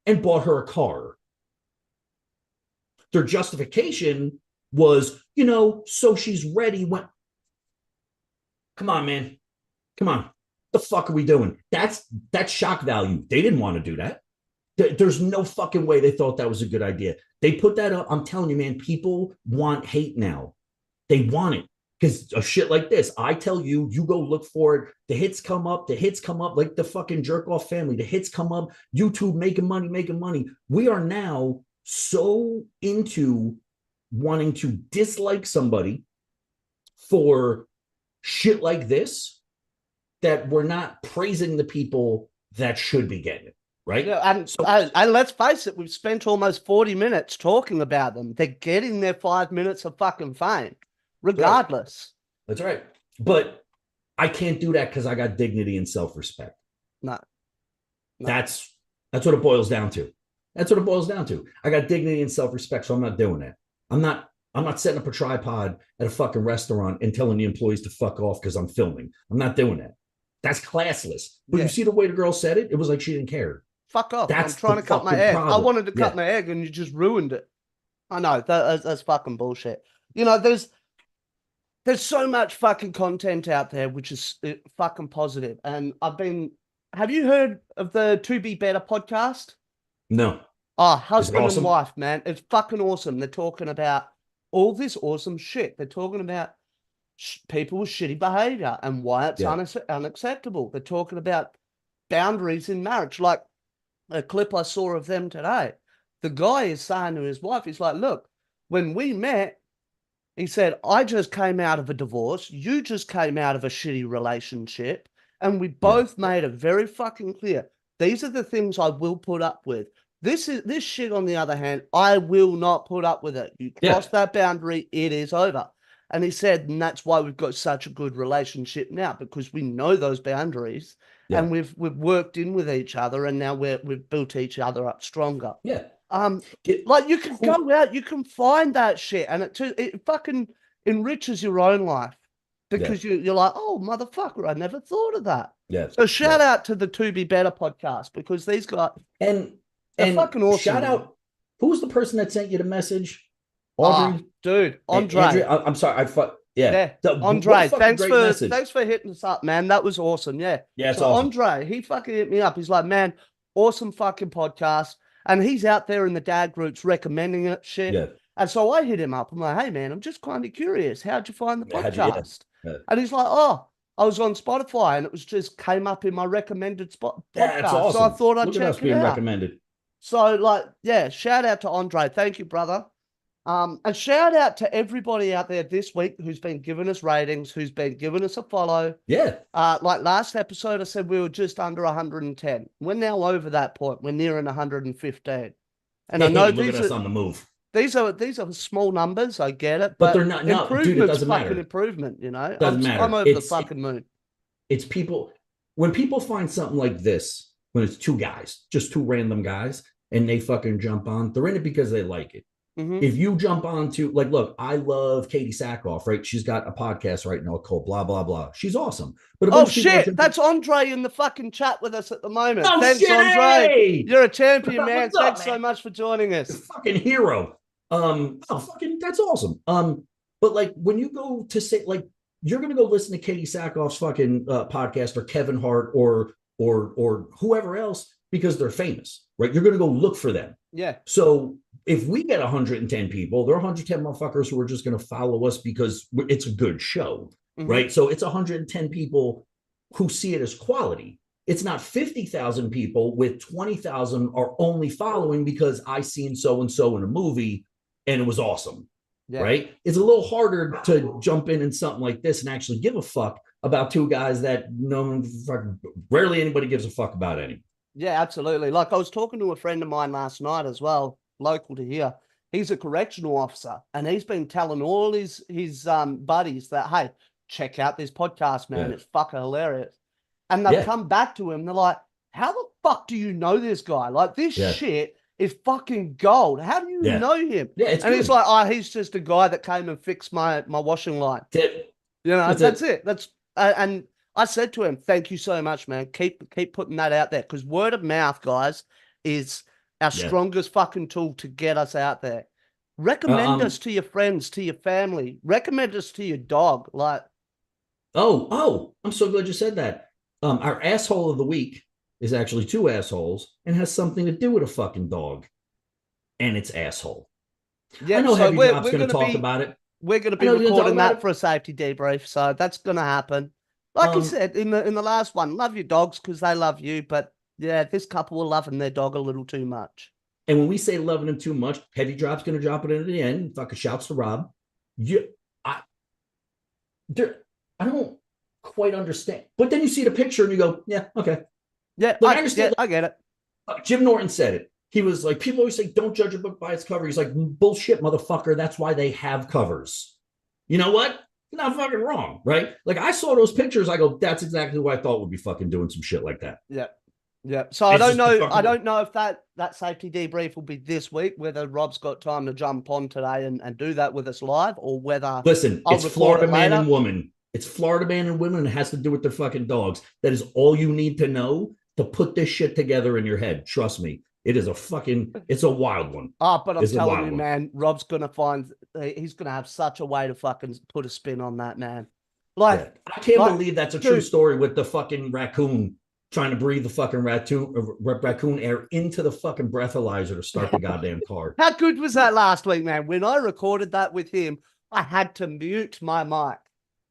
and bought her a car. Their justification was, so she's ready when. Come on, man. Come on. The fuck are we doing? That's shock value. They didn't want to do that. There's no fucking way they thought that was a good idea. They put that up. I'm telling you, man, people want hate now. They want it because of shit like this. I tell you, you go look for it. The hits come up like the fucking jerk off family. The hits come up, YouTube making money. We are now so into wanting to dislike somebody for shit like this that we're not praising the people that should be getting it. Right. Yeah, and let's face it, we've spent almost 40 minutes talking about them. They're getting their 5 minutes of fucking fame, regardless. That's right. But I can't do that because I got dignity and self-respect. No. That's what it boils down to. That's what it boils down to. I got dignity and self-respect, so I'm not doing that. I'm not setting up a tripod at a fucking restaurant and telling the employees to fuck off because I'm filming. I'm not doing that. That's classless. But you see the way the girl said it? It was like she didn't care. Fuck off. That's I'm trying to cut my egg. problem. I wanted to cut my egg and you just ruined it. I know. That's fucking bullshit. There's so much fucking content out there which is fucking positive. And have you heard of the To Be Better podcast? No. Oh, husband and wife, man. It's fucking awesome. They're talking about all this awesome shit. They're talking about people with shitty behavior and why it's unacceptable. They're talking about boundaries in marriage. Like a clip I saw of them today. The guy is saying to his wife, he's like, look, when we met, he said, I just came out of a divorce. You just came out of a shitty relationship. And we both made it very fucking clear. These are the things I will put up with. This shit, on the other hand, I will not put up with it. You cross that boundary, it is over. And he said, and that's why we've got such a good relationship now, because we know those boundaries Yeah. and we've worked in with each other, and now we've built each other up stronger. Yeah. Like you can go out, you can find that shit, and it fucking enriches your own life Yeah. because you're like, oh motherfucker, I never thought of that. Yeah. So shout Yeah. out to the To Be Better podcast, because these guys, And they're fucking awesome. shout out, who was the person that sent you the message? Ah, Audrey? dude, Andre. Andrea, I'm sorry. Yeah. What a Andre, fucking great message. thanks for hitting us up, man. That was awesome. Yeah. Yeah, it's So awesome. Andre, he fucking hit me up. He's like, man, awesome fucking podcast. And he's out there in the dad groups recommending it, shit. Yeah. And so I hit him up. I'm like, hey man, I'm just kind of curious. How'd you find the podcast? Yeah. And he's like, oh, I was on Spotify and it was just came up in my recommended podcast. That's awesome. So I thought I'd Look check at us it being out. recommended. So like, yeah, shout out to Andre. Thank you, brother. And shout out to everybody out there this week who's been giving us ratings, who's been giving us a follow. Yeah. Like last episode, I said we were just under 110. We're now over that point. We're nearing 115. And I know look at us on the move. These are small numbers. I get it, but they're not. No, dude, it doesn't matter. Improvement, you know. Doesn't matter. I'm over the fucking moon. It's people. When people find something like this, when it's two guys, just two random guys, and they fucking jump on, they're in it because they like it. Mm-hmm. If you jump on to, like, look, I love Katie Sackhoff, right? She's got a podcast right now called Blah, Blah, Blah. She's awesome. But oh, shit. That's Andre in the fucking chat with us at the moment. Oh, thanks, shit. Andre. You're a champion, man. Thanks so much for joining us. Fucking hero. Fucking, that's awesome. But like, when you go to say, like, you're going to go listen to Katie Sackhoff's fucking podcast, or Kevin Hart, or whoever else, because they're famous, right? You're going to go look for them. Yeah. So if we get 110 people, there are 110 motherfuckers who are just going to follow us because it's a good show, right? So it's 110 people who see it as quality. It's not 50,000 people with 20,000 are only following because I seen so-and-so in a movie and it was awesome, right? It's a little harder to jump in something like this and actually give a fuck about two guys that rarely anybody gives a fuck about any. Yeah, absolutely. Like I was talking to a friend of mine last night as well, local to here. He's a correctional officer, and he's been telling all his buddies that, hey, check out this podcast, man. It's fucking hilarious. And they've come back to him. They're like, how the fuck do you know this guy? Like, this shit is fucking gold. How do you know him? Yeah, and he's like, oh, he's just a guy that came and fixed my washing line. You know, that's it. That's and I said to him, thank you so much, man. Keep putting that out there, because word of mouth, guys, is our strongest fucking tool to get us out there. Recommend us to your friends, to your family. Recommend us to your dog. Like, oh, I'm so glad you said that. Our asshole of the week is actually two assholes and has something to do with a fucking dog, and it's asshole. Yeah, I know so Heavy Drop's going to talk about it. We're going to be recording that for a safety debrief, so that's going to happen. Like you said in the last one, love your dogs because they love you, but yeah, this couple were loving their dog a little too much. And when we say loving them too much, Heavy Drop's going to drop it in at the end. Fucking shouts to Rob. I don't quite understand. But then you see the picture and you go, yeah, okay. Yeah, like, I understand. I get it. Jim Norton said it. He was like, people always say, don't judge a book by its cover. He's like, bullshit, motherfucker. That's why they have covers. You know what? You're not fucking wrong, right? Like, I saw those pictures. I go, that's exactly what I thought would be fucking doing some shit like that. Yeah. Yeah. So I don't know if that safety debrief will be this week, whether Rob's got time to jump on today and do that with us live, or whether it's Florida man and woman. It's Florida man and women, and it has to do with their fucking dogs. That is all you need to know to put this shit together in your head. Trust me. It is it's a wild one. But I'm telling you, man, Rob's going to he's going to have such a way to fucking put a spin on that, man. Like, I can't believe that's a true story with the fucking raccoon trying to breathe the fucking raccoon air into the fucking breathalyzer to start the goddamn car. How good was that last week, man? When I recorded that with him, I had to mute my mic.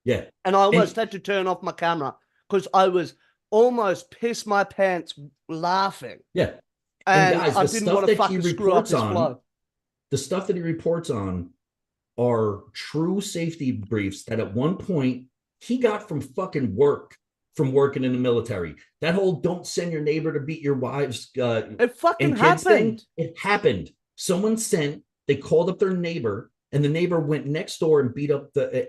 Yeah. And I almost had to turn off my camera because I was almost pissed my pants laughing. Yeah. And guys, I didn't want to fucking screw up his flow. The stuff that he reports on are true safety briefs that at one point he got from fucking work, from working in the military. That whole don't send your neighbor to beat your wives. It fucking happened. It happened. Someone they called up their neighbor and the neighbor went next door and beat up the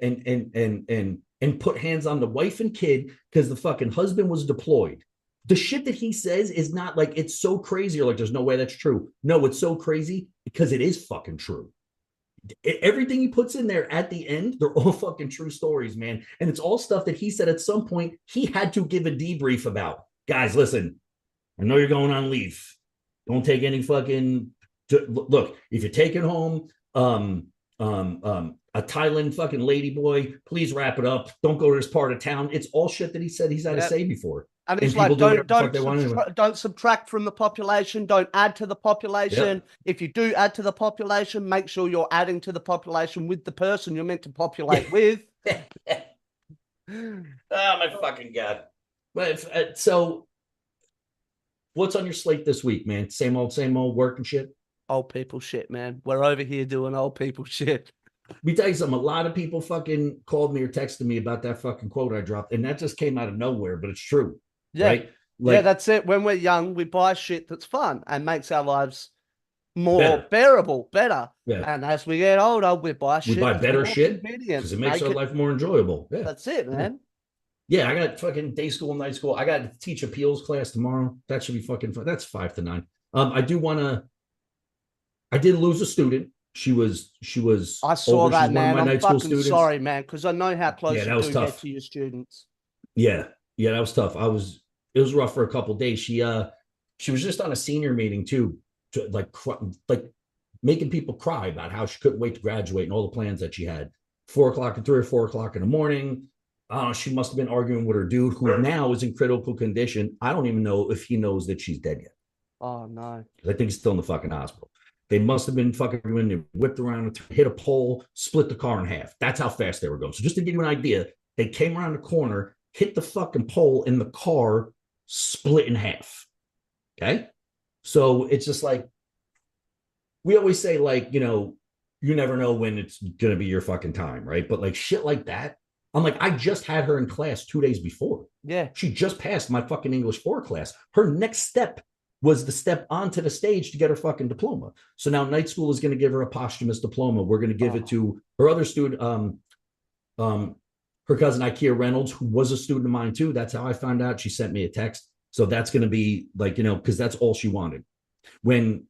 and put hands on the wife and kid because the fucking husband was deployed. The shit that he says is not like it's so crazy. You're like, there's no way that's true. No, it's so crazy because it is fucking true. Everything he puts in there at the end, they're all fucking true stories, man. And it's all stuff that he said at some point he had to give a debrief about. Guys, listen, I know you're going on leave. Don't take any fucking look. If you're taking home a Thailand fucking lady boy, please wrap it up. Don't go to this part of town. It's all shit that he said he's had to say before. And And it's people like, do whatever the fuck they want anyway. don't subtract from the population. Don't add to the population. Yep. If you do add to the population, make sure you're adding to the population with the person you're meant to populate with. Oh my fucking god! But so, what's on your slate this week, man? Same old work and shit. Old people shit, man. We're over here doing old people shit. Let me tell you something. A lot of people fucking called me or texted me about that fucking quote I dropped, and that just came out of nowhere, but it's true. Yeah. Right? Like, yeah, that's it. When we're young, we buy shit that's fun and makes our lives more better. better. Yeah. And as we get older, we buy shit. We buy that's better more shit convenient. because it makes our life more enjoyable. Yeah. That's it, man. Yeah, I got fucking day school, night school. I got to teach appeals class tomorrow. That should be fucking fun. That's 5 to 9. I do want to. I did lose a student. She was I saw older. that, She's man. one of my I'm night school fucking students. sorry, man, because I know how close Yeah, you that was do tough. get to your students. Yeah, that was tough. It was rough for a couple of days. She was just on a senior meeting too, like making people cry about how she couldn't wait to graduate and all the plans that she had. 4 o'clock and 3 or 4 o'clock in the morning. She must have been arguing with her dude, who now is in critical condition. I don't even know if he knows that she's dead yet. Oh no! I think he's still in the fucking hospital. They must have been fucking when they whipped around, hit a pole, split the car in half. That's how fast they were going. So just to give you an idea, they came around the corner, hit the fucking pole, and the car split in half. Okay, so it's just like we always say, like, you never know when it's gonna be your fucking time, right? But like shit like that, I'm like, I just had her in class 2 days before. Yeah, she just passed my fucking English 4 class. Her next step was the step onto the stage to get her fucking diploma. So now night school is going to give her a posthumous diploma. We're going to give it to her other student, her cousin Ikea Reynolds, who was a student of mine too. That's how I found out. She sent me a text. So that's going to be like, because that's all she wanted. When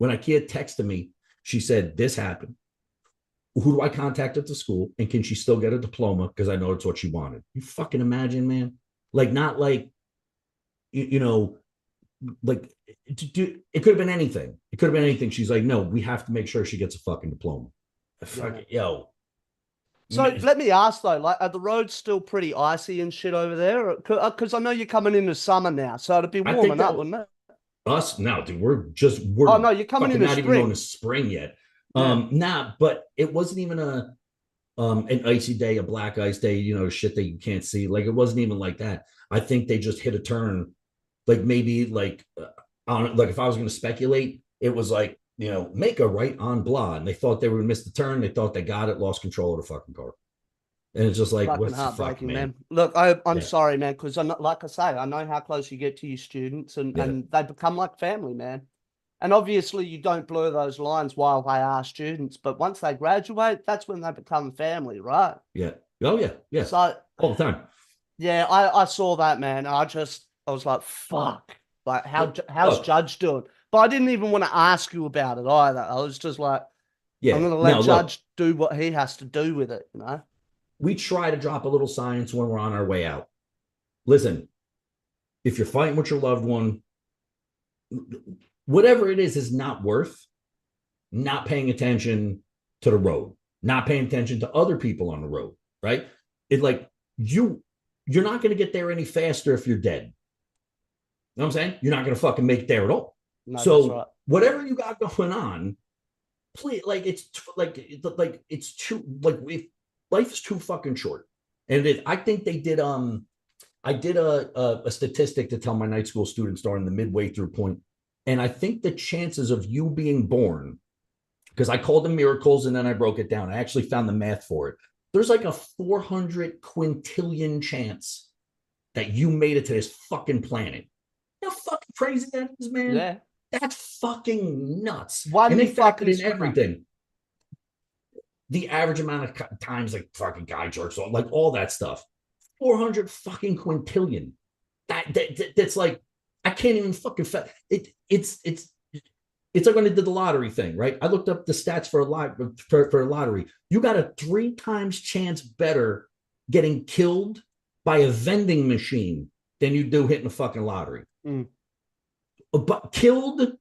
Ikea texted me, she said, this happened. Who do I contact at the school? And can she still get a diploma? Because I know it's what she wanted. You fucking imagine, man. Like, not like, like it could have been anything. It could have been anything. She's like, no, we have to make sure she gets a fucking diploma. Fucking, yo. So let me ask though, like, are the roads still pretty icy and shit over there? Because I know you're coming into summer now, so it'd be warming up, wouldn't it? Us now, dude. We're oh no, you're coming in not spring. even going to spring yet. Nah, but it wasn't even an icy day, a black ice day, shit that you can't see. Like, it wasn't even like that. I think they just hit a turn. Like, maybe like if I was going to speculate, it was like, make a right on blah, and they thought they were going to miss the turn. They thought they got it, lost control of the fucking car, and it's just like, what's the fuck, man? Look, I'm sorry, man, because like I say, I know how close you get to your students, and they become like family, man. And obviously, you don't blur those lines while they are students, but once they graduate, that's when they become family, right? Yeah. Oh yeah, yeah. So all the time. Yeah, I saw that, man. I was like, fuck. Like, how's Judge doing? But I didn't even want to ask you about it either. I was just like, I'm going to let Judge do what he has to do with it, We try to drop a little science when we're on our way out. Listen, if you're fighting with your loved one, whatever it is not worth not paying attention to the road, not paying attention to other people on the road, right? It like you're not going to get there any faster if you're dead. You know what I'm saying? You're not going to fucking make it there at all. No, so right. Whatever you got going on, please, like, it's too, like, if life is too fucking short. And I think they did, I did a statistic to tell my night school students during the midway through point. And I think the chances of you being born, because I called them miracles and then I broke it down. I actually found the math for it. There's like a 400 quintillion chance that you made it to this fucking planet. You know how fucking crazy that is, man? Yeah. That's fucking nuts. Why and they factored in everything. the average amount of times like fucking guy jerks off, like all that stuff. 400 fucking quintillion. That's like I can't even fucking it's like when they did the lottery thing, right? I looked up the stats for a lottery. You got a 3 times chance better getting killed by a vending machine than you do hitting a fucking lottery. But killed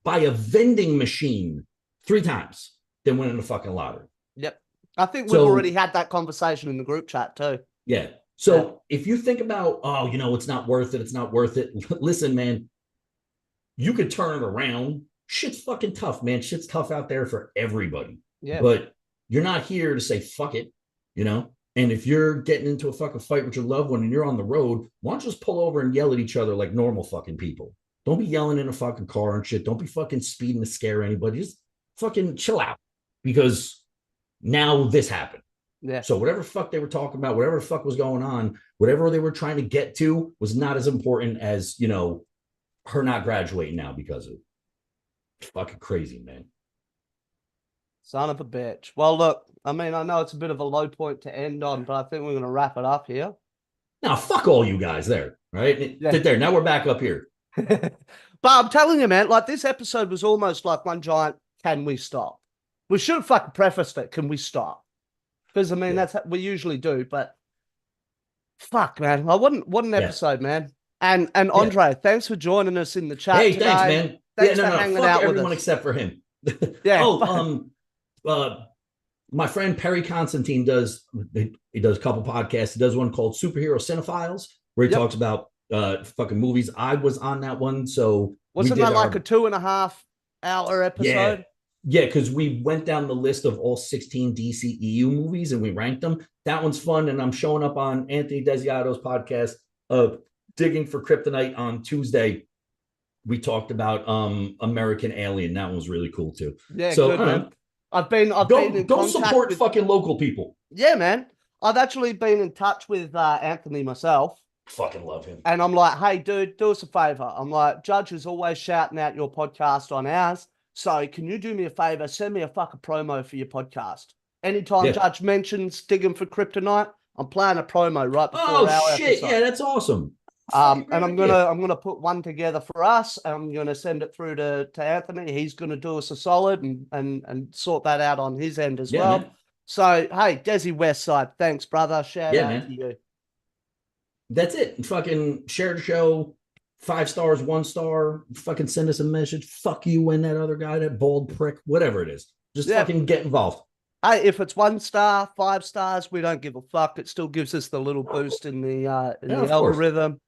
by a vending machine 3 times than winning a fucking lottery. Yep. I think we've already had that conversation in the group chat too. Yeah. So if you think about, oh, it's not worth it. It's not worth it. Listen, man, you could turn it around. Shit's fucking tough, man. Shit's tough out there for everybody. Yeah. But you're not here to say, fuck it, And if you're getting into a fucking fight with your loved one and you're on the road, why don't you just pull over and yell at each other like normal fucking people? Don't be yelling in a fucking car and shit. Don't be fucking speeding to scare anybody. Just fucking chill out because now this happened. Yeah. So whatever fuck they were talking about, whatever the fuck was going on, whatever they were trying to get to was not as important as, her not graduating now because of it. It's fucking crazy, man. Son of a bitch. Well, look, I mean, I know it's a bit of a low point to end on, but I think we're going to wrap it up here. Now, fuck all you guys there, right? Yeah. There. Now we're back up here. But I'm telling you, man, like this episode was almost like one giant, can we stop? We should have fucking prefaced it, can we stop? Because, I mean, that's what we usually do, but fuck, man. What an episode, man. And Andre, thanks for joining us in the chat Hey, today. thanks, man. Thanks for hanging fuck out everyone with us. except for him. Yeah. My friend Perry Constantine does a couple podcasts. He does one called Superhero Cinephiles, where he talks about fucking movies. I was on that one, so wasn't that like a 2.5-hour episode? Yeah, because we went down the list of all 16 DCEU movies and we ranked them. That one's fun, and I'm showing up on Anthony Desiato's podcast, Digging for Kryptonite on Tuesday. We talked about American Alien. That one was really cool too. Yeah, so good, man. I've been in go contact support with fucking local people. Yeah, man. I've actually been in touch with Anthony myself. Fucking love him. And I'm like, hey, dude, do us a favor. I'm like, Judge is always shouting out your podcast on ours. So can you do me a favor? Send me a fucking promo for your podcast. Anytime Judge mentions Digging for Kryptonite, I'm playing a promo right before our episode. Yeah, that's awesome. And I'm gonna put one together for us. And I'm gonna send it through to Anthony. He's gonna do us a solid and sort that out on his end as well. Man. So hey, Desi Westside, thanks, brother. Shout out to you. That's it. Fucking share the show. 5 stars, 1 star. Fucking send us a message. Fuck you and that other guy, that bald prick, whatever it is. Just fucking get involved. Hey, if it's 1 star, 5 stars, we don't give a fuck. It still gives us the little boost in the algorithm. Course.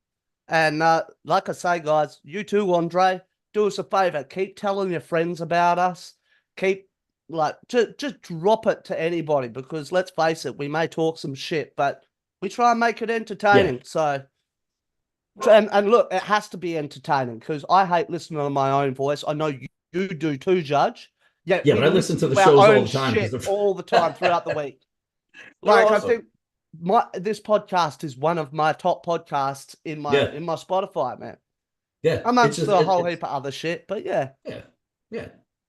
And like I say, guys, you too, Andre, do us a favor. Keep telling your friends about us. Keep just drop it to anybody, because let's face it, we may talk some shit, but we try and make it entertaining. So, and look, it has to be entertaining, because I hate listening to my own voice. I know you do too, Judge. Yeah, but I listen to the shows all the time. All the time throughout the week. I think this podcast is one of my top podcasts in my Spotify, man. Yeah, amongst a whole heap of other shit, but yeah.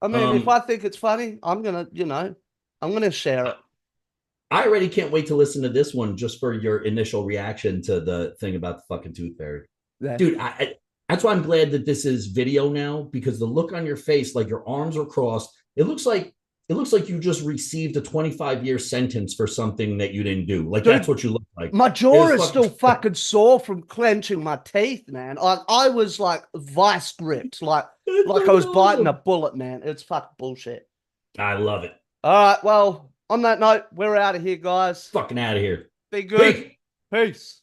I mean, if I think it's funny, I'm gonna share it. I already can't wait to listen to this one just for your initial reaction to the thing about the fucking tooth fairy, dude. That's why I'm glad that this is video now, because the look on your face, like your arms are crossed, it looks like you just received a 25-year sentence for something that you didn't do. Like, dude, that's what you look like. My jaw is still fucking sore from clenching my teeth, man. I was like vice gripped, like I was biting a bullet, man. It's fucking bullshit. I love it. All right, well, on that note, we're out of here, guys. Fucking out of here. Be good. Peace.